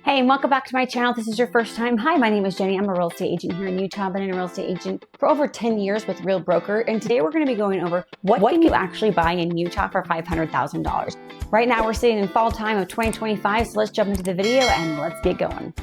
Hey, and welcome back to my channel. If this is your first time. Hi, my name is Jenny. I'm a real estate agent here in Utah. I've been a real estate agent for over 10 years with Real Broker. And today we're going to be going over what can you actually buy in Utah for $500,000. Right now we're sitting in fall time of 2025. So let's jump into the video and let's get going.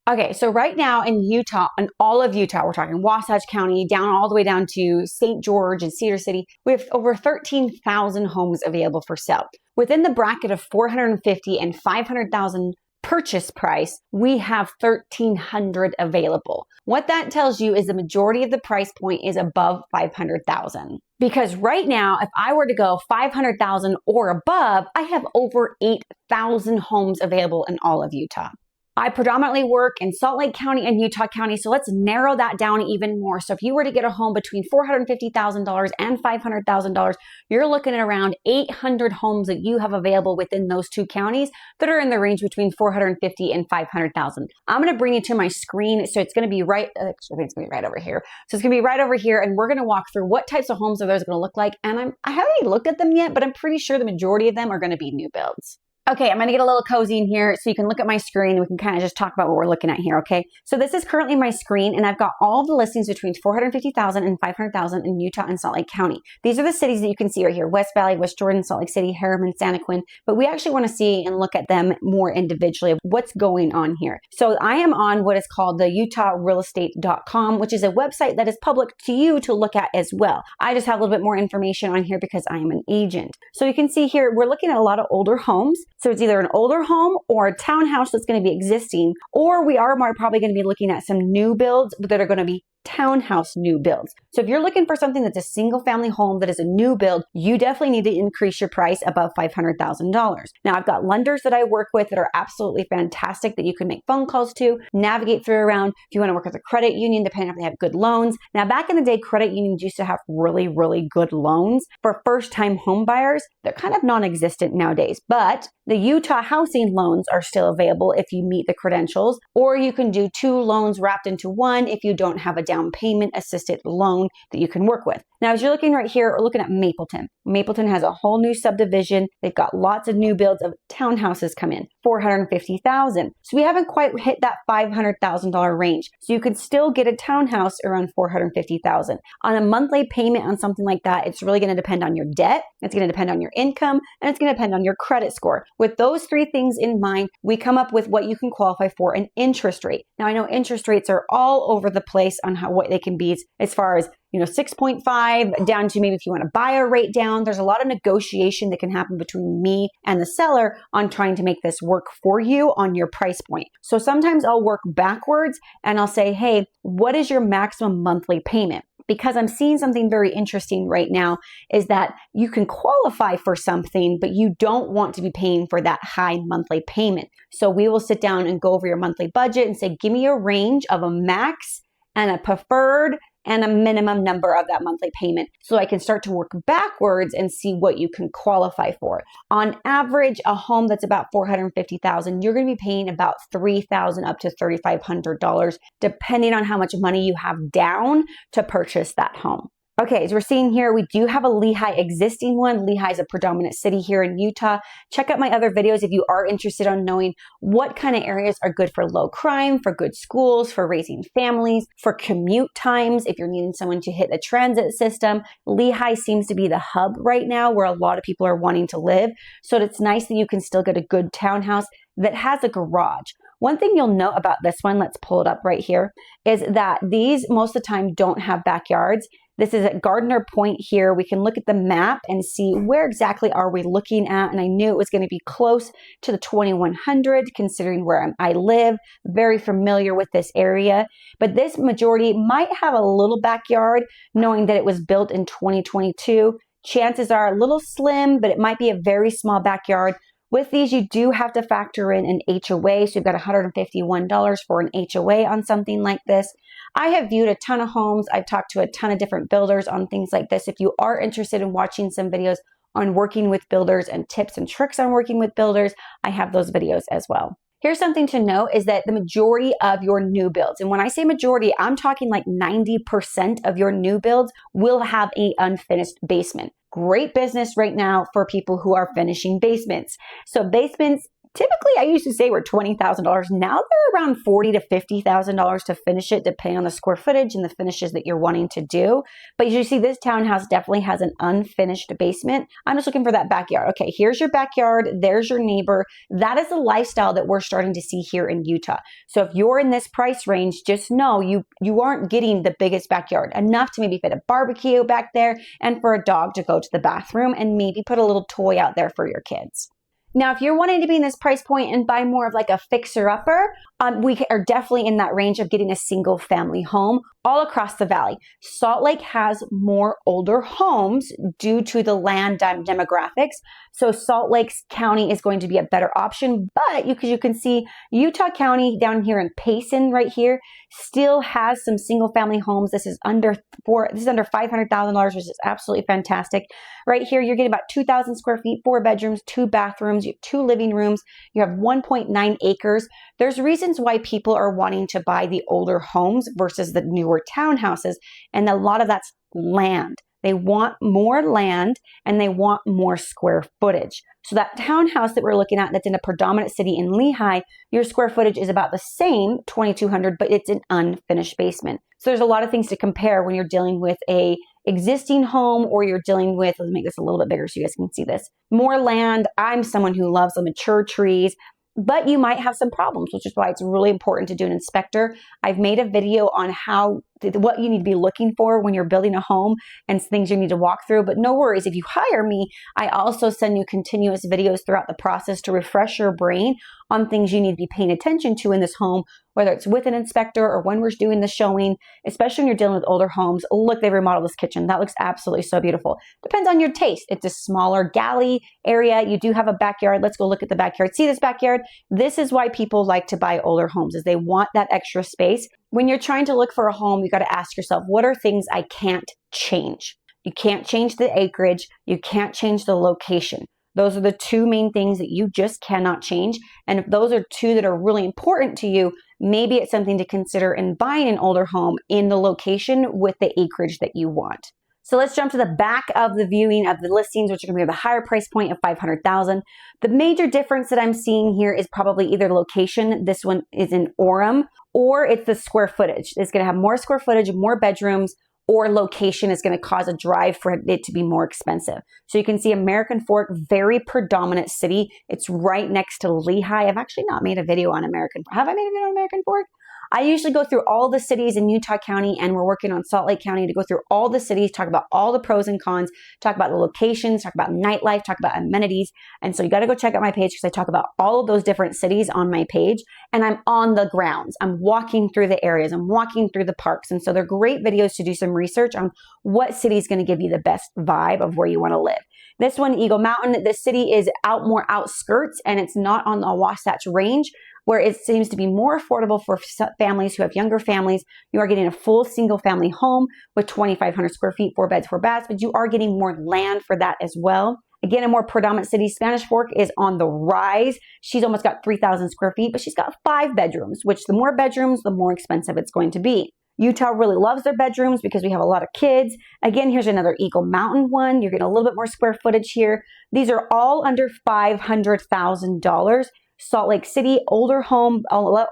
Okay, so right now in Utah, in all of Utah, we're talking Wasatch County, down all the way down to St. George and Cedar City, we have over 13,000 homes available for sale. Within the bracket of 450 and 500,000 purchase price, we have 1,300 available. What that tells you is the majority of the price point is above 500,000. Because right now, if I were to go 500,000 or above, I have over 8,000 homes available in all of Utah. I predominantly work in Salt Lake County and Utah County, so let's narrow that down even more. So if you were to get a home between $450,000 and $500,000, you're looking at around 800 homes that you have available within those two counties that are in the range between $450,000 and $500,000. I'm going to bring you to my screen, so it's going to be right, I think it's going to be right over here. So it's going to be right over here, and we're going to walk through what types of homes are those going to look like. And I haven't even looked at them yet, but I'm pretty sure the majority of them are going to be new builds. Okay, I'm going to get a little cozy in here so you can look at my screen and we can kind of just talk about what we're looking at here, okay? So this is currently my screen and I've got all the listings between 450,000 and 500,000 in Utah and Salt Lake County. These are the cities that you can see right here: West Valley, West Jordan, Salt Lake City, Harriman, Santaqiun. But we actually want to see and look at them more individually of what's going on here. So I am on what is called the utahrealestate.com, which is a website that is public to you to look at as well. I just have a little bit more information on here because I am an agent. So you can see here, we're looking at a lot of older homes. So it's either an older home or a townhouse that's going to be existing, or we are probably going to be looking at some new builds that are going to be townhouse new builds. So if you're looking for something that's a single family home that is a new build, you definitely need to increase your price above $500,000. Now I've got lenders that I work with that are absolutely fantastic that you can make phone calls to, navigate through around. If you want to work with a credit union, depending on if they have good loans. Now back in the day, credit unions used to have really, really good loans for first-time home buyers. They're kind of non-existent nowadays, but the Utah housing loans are still available if you meet the credentials, or you can do two loans wrapped into one if you don't have a down payment assisted loan that you can work with. Now, as you're looking right here, we're looking at Mapleton. Mapleton has a whole new subdivision. They've got lots of new builds of townhouses come in, 450,000. So we haven't quite hit that $500,000 range. So you can still get a townhouse around 450,000. On a monthly payment on something like that, it's really going to depend on your debt. It's going to depend on your income, and it's going to depend on your credit score. With those three things in mind, we come up with what you can qualify for an interest rate. Now, I know interest rates are all over the place on what they can be as far as 6.5 down to maybe if you want to buy a rate down. There's a lot of negotiation that can happen between me and the seller on trying to make this work for you on your price point. So sometimes I'll work backwards and I'll say, hey, what is your maximum monthly payment? Because I'm seeing something very interesting right now is that you can qualify for something, but you don't want to be paying for that high monthly payment. So we will sit down and go over your monthly budget and say, give me a range of a max and a preferred and a minimum number of that monthly payment so I can start to work backwards and see what you can qualify for. On average, a home that's about $450,000, you're going to be paying about $3,000 up to $3,500 depending on how much money you have down to purchase that home. Okay, as we're seeing here, we do have a Lehi existing one. Lehi is a predominant city here in Utah. Check out my other videos if you are interested on knowing what kind of areas are good for low crime, for good schools, for raising families, for commute times. If you're needing someone to hit the transit system, Lehi seems to be the hub right now where a lot of people are wanting to live. So it's nice that you can still get a good townhouse that has a garage. One thing you'll note about this one, let's pull it up right here, is that these most of the time don't have backyards. This is at Gardner Point here. We can look at the map and see where exactly are we looking at. And I knew it was going to be close to the 2100 considering where I live. Very familiar with this area. But this majority might have a little backyard knowing that it was built in 2022. Chances are a little slim, but it might be a very small backyard. With these, you do have to factor in an HOA. So you've got $151 for an HOA on something like this. I have viewed a ton of homes. I've talked to a ton of different builders on things like this. If you are interested in watching some videos on working with builders and tips and tricks on working with builders, I have those videos as well. Here's something to note is that the majority of your new builds, and when I say majority, I'm talking like 90% of your new builds will have an unfinished basement. Great business right now for people who are finishing basements. So basements, typically, I used to say were $20,000. Now they're around $40,000 to $50,000 to finish it, depending on the square footage and the finishes that you're wanting to do. But you see, this townhouse definitely has an unfinished basement. I'm just looking for that backyard. Okay, here's your backyard. There's your neighbor. That is the lifestyle that we're starting to see here in Utah. So if you're in this price range, just know you aren't getting the biggest backyard, enough to maybe fit a barbecue back there and for a dog to go to the bathroom and maybe put a little toy out there for your kids. Now, if you're wanting to be in this price point and buy more of like a fixer-upper, we are definitely in that range of getting a single family home all across the valley. Salt Lake has more older homes due to the land demographics. So Salt Lake County is going to be a better option. But because you can see Utah County down here in Payson right here still has some single family homes. This is under $500,000, which is absolutely fantastic. Right here, you're getting about 2,000 square feet, 4 bedrooms, 2 bathrooms, you have 2 living rooms, you have 1.9 acres. There's reasons why people are wanting to buy the older homes versus the newer townhouses, and a lot of that's land. They want more land and they want more square footage. So that townhouse that we're looking at that's in a predominant city in Lehi, your square footage is about the same, 2,200, but it's an unfinished basement. So there's a lot of things to compare when you're dealing with a existing home or you're dealing with, let's make this a little bit bigger so you guys can see this, more land. I'm someone who loves the mature trees, but you might have some problems, which is why it's really important to do an inspector. I've made a video on what you need to be looking for when you're building a home and things you need to walk through. But no worries, if you hire me, I also send you continuous videos throughout the process to refresh your brain on things you need to be paying attention to in this home, whether it's with an inspector or when we're doing the showing, especially when you're dealing with older homes. Look, they remodeled this kitchen. That looks absolutely so beautiful. Depends on your taste. It's a smaller galley area. You do have a backyard. Let's go look at the backyard. See this backyard? This is why people like to buy older homes, is they want that extra space. When you're trying to look for a home, you got to ask yourself, what are things I can't change? You can't change the acreage. You can't change the location. Those are the 2 main things that you just cannot change. And if those are 2 that are really important to you, maybe it's something to consider in buying an older home in the location with the acreage that you want. So let's jump to the back of the viewing of the listings, which are going to be the higher price point of $500,000. The major difference that I'm seeing here is probably either location. This one is in Orem, or it's the square footage. It's going to have more square footage, more bedrooms, or location is going to cause a drive for it to be more expensive. So you can see American Fork, very predominant city. It's right next to Lehi. I've actually not made a video on American Fork. Have I made a video on American Fork? I usually go through all the cities in Utah County, and we're working on Salt Lake County to go through all the cities, talk about all the pros and cons, talk about the locations, talk about nightlife, talk about amenities. And so you got to go check out my page because I talk about all of those different cities on my page, and I'm on the grounds. I'm walking through the areas. I'm walking through the parks. And so they're great videos to do some research on what city is going to give you the best vibe of where you want to live. This one, Eagle Mountain, the city is more outskirts, and it's not on the Wasatch Range, where it seems to be more affordable for families who have younger families. You are getting a full single family home with 2,500 square feet, 4 beds, 4 baths, but you are getting more land for that as well. Again, a more predominant city. Spanish Fork is on the rise. She's almost got 3,000 square feet, but she's got 5 bedrooms, which the more bedrooms, the more expensive it's going to be. Utah really loves their bedrooms because we have a lot of kids. Again, here's another Eagle Mountain one. You're getting a little bit more square footage here. These are all under $500,000. Salt Lake City, older home.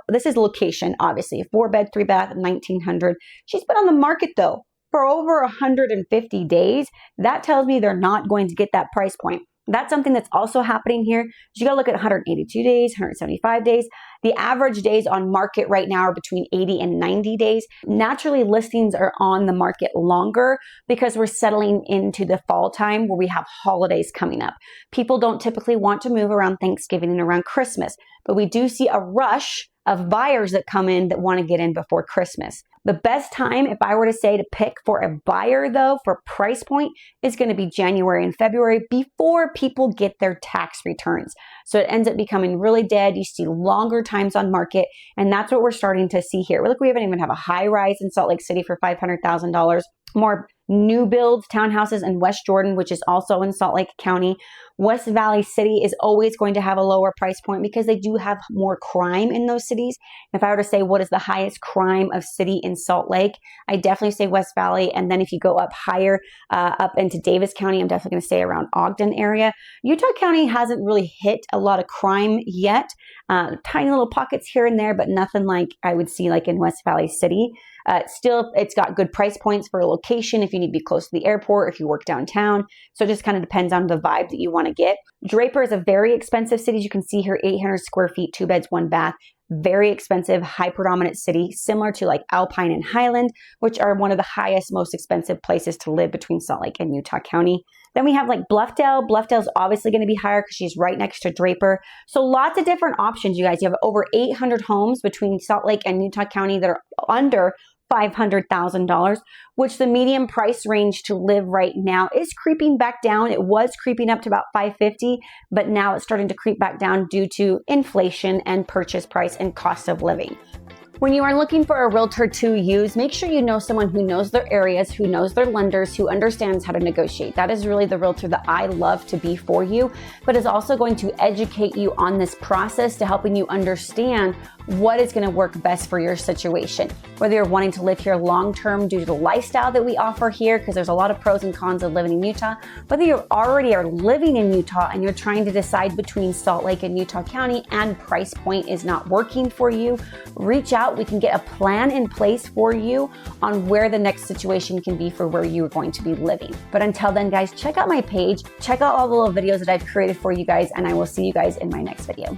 This is location, obviously. 4 bed, 3 bath, 1,900. She's been on the market though for over 150 days. That tells me they're not going to get that price point. That's something that's also happening here. You got to look at 182 days, 175 days. The average days on market right now are between 80 and 90 days. Naturally, listings are on the market longer because we're settling into the fall time where we have holidays coming up. People don't typically want to move around Thanksgiving and around Christmas, but we do see a rush of buyers that come in that want to get in before Christmas. The best time, if I were to say to pick for a buyer though, for price point, is going to be January and February before people get their tax returns. So it ends up becoming really dead. You see longer times on market, and that's what we're starting to see here. Look, we haven't even have a high rise in Salt Lake City for $500,000. More new builds, townhouses in West Jordan, which is also in Salt Lake County. West Valley City is always going to have a lower price point because they do have more crime in those cities. If I were to say what is the highest crime of city in Salt Lake, I definitely say West Valley. And then if you go up higher, up into Davis County, I'm definitely going to say around Ogden area. Utah County hasn't really hit a lot of crime yet. Tiny little pockets here and there, but nothing like I would see like in West Valley City. Still, it's got good price points for a location if you need to be close to the airport, if you work downtown. So it just kind of depends on the vibe that you want to get. Draper is a very expensive city. As you can see here, 800 square feet, 2 beds, 1 bath. Very expensive, high predominant city, similar to like Alpine and Highland, which are one of the highest, most expensive places to live between Salt Lake and Utah County. Then we have like Bluffdale. Bluffdale's obviously going to be higher because she's right next to Draper. So lots of different options, you guys. You have over 800 homes between Salt Lake and Utah County that are under $500,000, which the median price range to live right now is creeping back down. It was creeping up to about $550,000, but now it's starting to creep back down due to inflation and purchase price and cost of living. When you are looking for a realtor to use, make sure you know someone who knows their areas, who knows their lenders, who understands how to negotiate. That is really the realtor that I love to be for you, but is also going to educate you on this process to helping you understand what is going to work best for your situation. Whether you're wanting to live here long-term due to the lifestyle that we offer here, because there's a lot of pros and cons of living in Utah, whether you already are living in Utah and you're trying to decide between Salt Lake and Utah County and price point is not working for you, reach out. We can get a plan in place for you on where the next situation can be for where you are going to be living. But until then, guys, check out my page, check out all the little videos that I've created for you guys, and I will see you guys in my next video.